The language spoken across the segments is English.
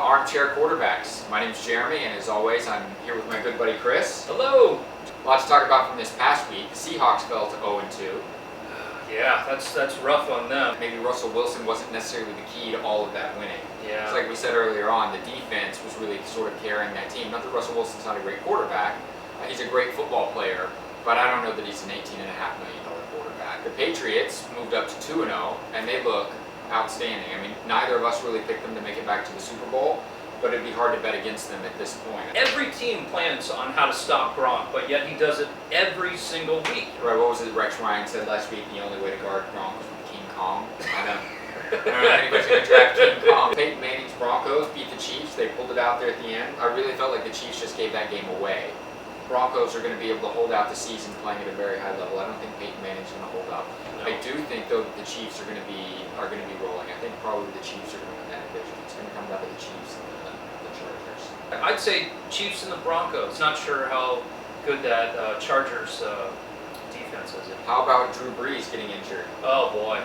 Armchair Quarterbacks. My name's Jeremy, and as always, I'm here with my good buddy Chris. Hello! A lot to talk about from this past week. The Seahawks fell to 0-2. Yeah, that's rough on them. Maybe Russell Wilson wasn't necessarily the key to all of that winning. Yeah. It's like we said earlier on, the defense was really sort of carrying that team. Not that Russell Wilson's not a great quarterback. He's a great football player, but I don't know that he's an $18.5 million quarterback. The Patriots moved up to 2-0, and they look outstanding. I mean, neither of us really picked them to make it back to the Super Bowl, but it'd be hard to bet against them at this point. Every team plans on how to stop Gronk, but yet he does it every single week. Right, what was it Rex Ryan said last week? The only way to guard Gronk was with King Kong. I don't know if anybody's going to draft King Kong. Peyton Manning's Broncos beat the Chiefs. They pulled it out there at the end. I really felt like the Chiefs just gave that game away. Broncos are going to be able to hold out the season playing at a very high level. I don't think Peyton Manning's going to hold up. No. I do think though that the Chiefs are going to be rolling. I think probably the Chiefs are going to win that division. It's going to come down to the Chiefs and the Chargers. I'd say Chiefs and the Broncos. Not sure how good that Chargers defense is. How about Drew Brees getting injured? Oh boy.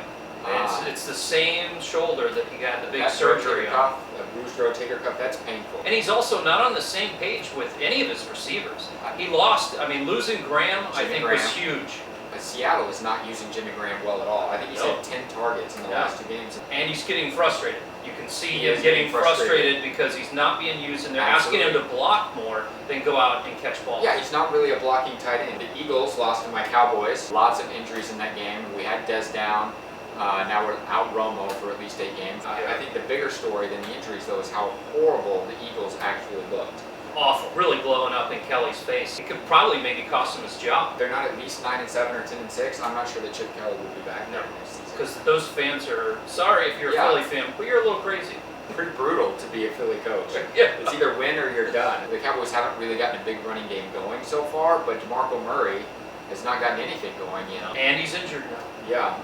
It's the same shoulder that he got the big surgery on. A bruised rotator cuff, that's painful. And he's also not on the same page with any of his receivers. He lost, losing Graham, I think, was huge. Seattle is not using Jimmy Graham well at all. I think he's had 10 targets in the last 2 games. And he's getting frustrated. You can see him getting frustrated because he's not being used, and they're asking him to block more than go out and catch balls. Yeah, he's not really a blocking tight end. The Eagles lost to my Cowboys. Lots of injuries in that game. We had Dez down. Now we're out Romo for at least 8 games. I think the bigger story than the injuries, though, is how horrible the Eagles actually looked. Awful, really blowing up in Kelly's face. It could probably maybe cost him his job. They're not at least 9-7 or 10-6. I'm not sure that Chip Kelly will be back next season. Because those fans are sorry if you're a Philly fan, but you're a little crazy. Pretty brutal to be a Philly coach. Yeah. It's either win or you're done. The Cowboys haven't really gotten a big running game going so far, but DeMarco Murray has not gotten anything going, you know. And he's injured now. Yeah.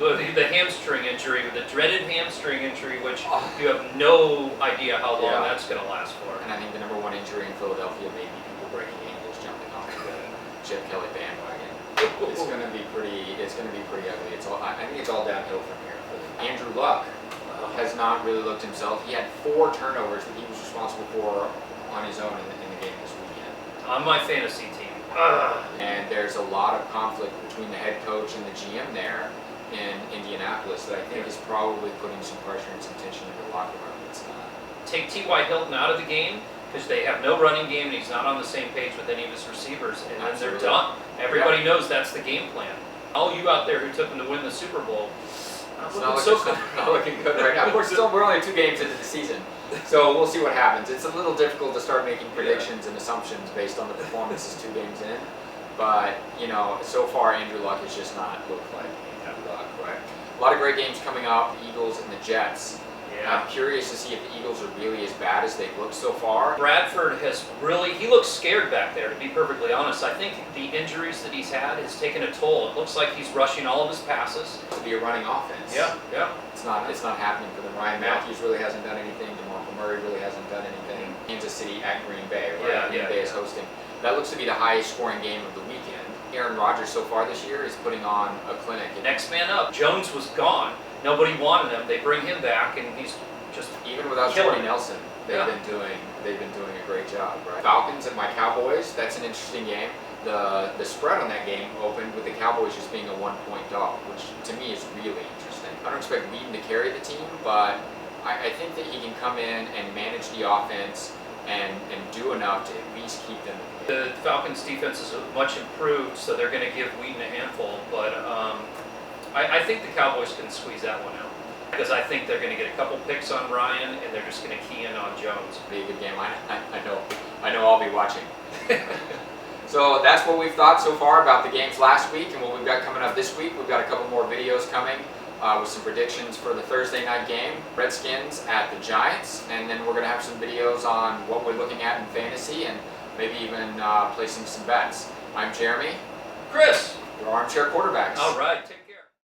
The hamstring injury, the dreaded hamstring injury, which you have no idea how long that's going to last for. And I think the number one injury in Philadelphia may be people breaking ankles jumping off the Chip Kelly bandwagon. It's going to be pretty ugly. I think it's all downhill from here. Andrew Luck has not really looked himself. He had 4 turnovers that he was responsible for on his own in the game this weekend. On my fantasy team. And there's a lot of conflict between the head coach and the GM there in Indianapolis that I think is probably putting some pressure and some tension in the locker room. It's not. Take T.Y. Hilton out of the game because they have no running game and he's not on the same page with any of his receivers, and then they're done. Everybody knows that's the game plan. All you out there who took them to win the Super Bowl, it's not looking good right now. We're only 2 games into the season, so we'll see what happens. It's a little difficult to start making predictions and assumptions based on the performances 2 games in, but so far Andrew Luck has just not looked like Andrew Luck. Right? A lot of great games coming up. The Eagles and the Jets. Yeah. I'm curious to see if the Eagles are really as bad as they've looked so far. Bradford he looks scared back there, to be perfectly honest. I think the injuries that he's had has taken a toll. It looks like he's rushing all of his passes. To be a running offense. Yeah. It's not happening for them. Ryan Matthews really hasn't done anything. DeMarco Murray really hasn't done anything. Kansas City at Green Bay, right? Green Bay is hosting. That looks to be the highest scoring game of the weekend. Aaron Rodgers so far this year is putting on a clinic. Next man up. Jones was gone. Nobody wanted him. They bring him back, and he's just even without Jordy Nelson, they've been doing a great job, right? Falcons and my Cowboys. That's an interesting game. The spread on that game opened with the Cowboys just being a 1-point dog, which to me is really interesting. I don't expect Whedon to carry the team, but I think that he can come in and manage the offense and do enough to at least keep them. The Falcons' defense is much improved, so they're going to give Whedon a handful, but I think the Cowboys can squeeze that one out. Because I think they're going to get a couple picks on Ryan, and they're just going to key in on Jones. Be a good game. I know I'll be watching. So that's what we've thought so far about the games last week and what we've got coming up this week. We've got a couple more videos coming with some predictions for the Thursday night game, Redskins at the Giants, and then we're going to have some videos on what we're looking at in fantasy and maybe even placing some bets. I'm Jeremy. Chris. We're Armchair Quarterbacks. All right.